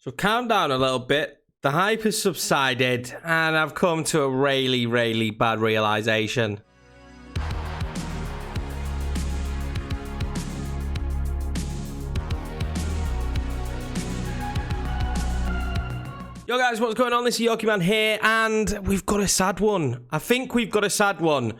So calm down a little bit. The hype has subsided, and I've come to a really, really bad realization. Yo guys, what's going on? This is Yorkiemann here, and we've got a sad one. I think we've got a sad one.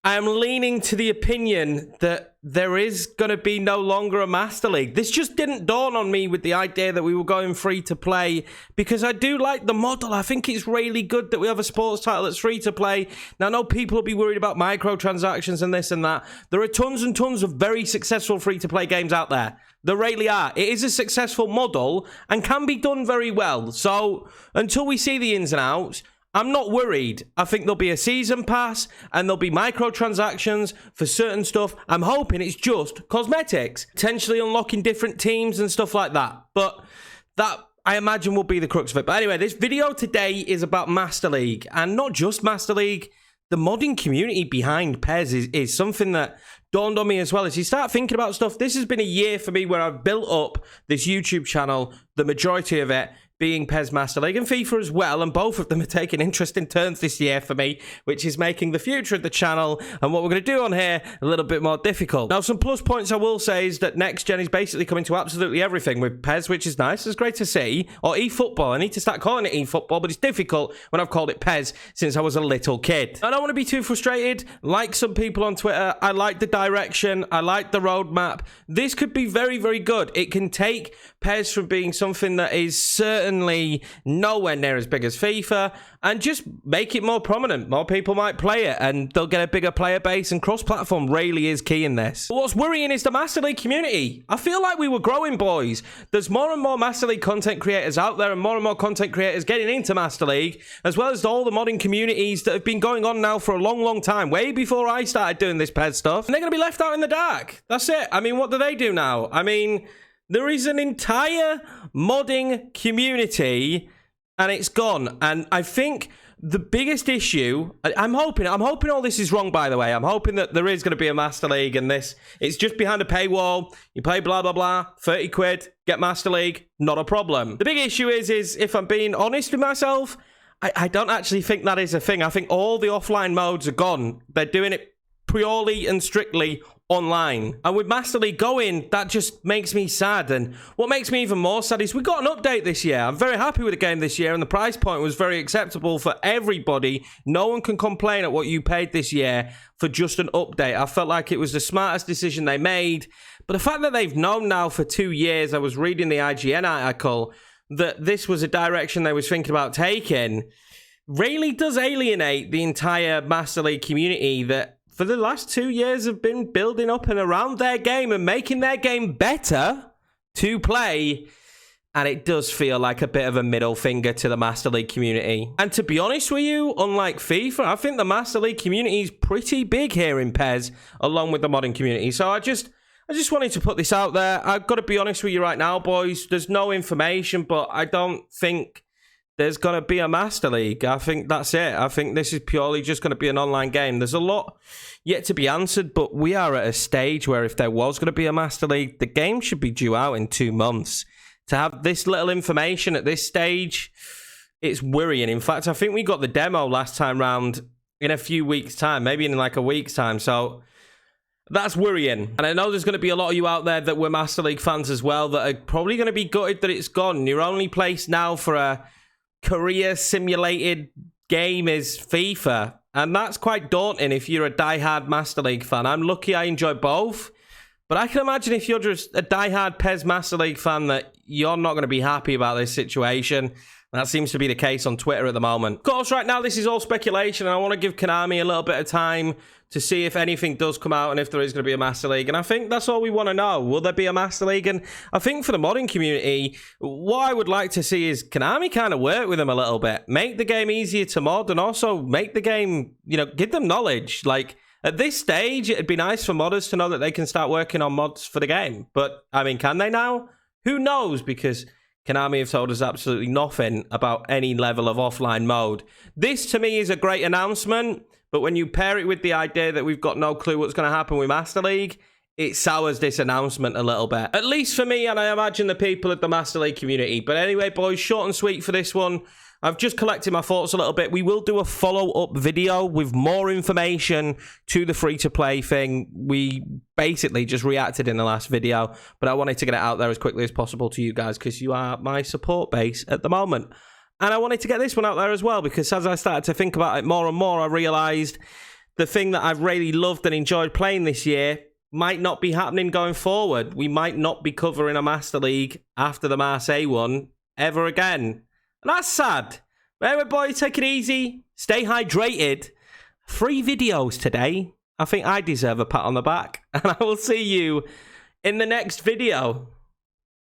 I am leaning to the opinion that there is going to be no longer a Master League. This just didn't dawn on me with the idea that we were going free to play, because I do like the model. I think it's really good that we have a sports title that's free to play. Now, I know people will be worried about microtransactions and this and that. There are tons and tons of very successful free to play games out there. There really are. It is a successful model and can be done very well. So until we see the ins and outs, I'm not worried. I think there'll be a season pass and there'll be microtransactions for certain stuff. I'm hoping it's just cosmetics, potentially unlocking different teams and stuff like that. But that, I imagine, will be the crux of it. But anyway, this video today is about Master League, and not just Master League. The modding community behind PES is something that dawned on me as well. As you start thinking about stuff, this has been a year for me where I've built up this YouTube channel, the majority of it being PES Master League and FIFA as well, and both of them are taking interesting turns this year for me, which is making the future of the channel and what we're going to do on here a little bit more difficult. Now, some plus points I will say is that next gen is basically coming to absolutely everything with PES, which is nice. It's great to see. Or eFOOTBAll. I need to start calling it eFOOTBAll, but it's difficult when I've called it PES since I was a little kid. I don't want to be too frustrated. Like some people on Twitter, I like the direction. I like the roadmap. This could be very, very good. It can take PES from being something that is certainly nowhere near as big as FIFA and just make it more prominent. More people might play it and they'll get a bigger player base, and cross-platform really is key in this. But what's worrying is the Master League community. I feel like we were growing, boys. There's more and more Master League content creators out there and more content creators getting into Master League, as well as all the modding communities that have been going on now for a long, long time, way before I started doing this PES stuff. And they're going to be left out in the dark. That's it. I mean, what do they do now? I mean, there is an entire modding community and it's gone. And I think the biggest issue, I'm hoping all this is wrong, by the way. I'm hoping that there is going to be a Master League and it's just behind a paywall. You play blah, blah, blah, 30 quid, get Master League, not a problem. The big issue is if I'm being honest with myself, I don't actually think that is a thing. I think all the offline modes are gone. They're doing it purely and strictly online. And with Master League going, that just makes me sad. And what makes me even more sad is we got an update this year. I'm very happy with the game this year, and the price point was very acceptable for everybody. No one can complain at what you paid this year for just an update. I felt like it was the smartest decision they made. But the fact that they've known now for 2 years, I was reading the IGN article, that this was a direction they was thinking about taking, really does alienate the entire Master League community that for the last 2 years have been building up and around their game and making their game better to play. And it does feel like a bit of a middle finger to the Master League community. And to be honest with you, unlike FIFA, I think the Master League community is pretty big here in PES, along with the modding community. So I just wanted to put this out there. I've got to be honest with you right now, boys. There's no information, but I don't think there's going to be a Master League. I think that's it. I think this is purely just going to be an online game. There's a lot yet to be answered, but we are at a stage where if there was going to be a Master League, the game should be due out in 2 months. To have this little information at this stage, it's worrying. In fact, I think we got the demo last time round in a few weeks' time, maybe in like a week's time. So that's worrying. And I know there's going to be a lot of you out there that were Master League fans as well that are probably going to be gutted that it's gone. Your only place now for a career simulated game is FIFA, and that's quite daunting if you're a die-hard Master League fan. I'm lucky I enjoy both, but I can imagine if you're just a die-hard PES Master League fan that you're not going to be happy about this situation. That seems to be the case on Twitter at the moment. Of course, right now this is all speculation, and I want to give Konami a little bit of time to see if anything does come out and if there is going to be a Master League. And I think that's all we want to know. Will there be a Master League? And I think for the modding community, what I would like to see is Konami kind of work with them a little bit. Make the game easier to mod, and also make the game, you know, give them knowledge. Like, at this stage, it'd be nice for modders to know that they can start working on mods for the game. But, I mean, can they now? Who knows? Because Konami have told us absolutely nothing about any level of offline mode. This, to me, is a great announcement. But when you pair it with the idea that we've got no clue what's going to happen with Master League, it sours this announcement a little bit. At least for me, and I imagine the people at the Master League community. But anyway, boys, short and sweet for this one. I've just collected my thoughts a little bit. We will do a follow-up video with more information to the free-to-play thing. We basically just reacted in the last video, but I wanted to get it out there as quickly as possible to you guys because you are my support base at the moment. And I wanted to get this one out there as well because as I started to think about it more and more, I realised the thing that I've really loved and enjoyed playing this year might not be happening going forward. We might not be covering a Master League after the Marseille one ever again. And that's sad. But anyway, boys, take it easy. Stay hydrated. 3 videos today. I think I deserve a pat on the back. And I will see you in the next video.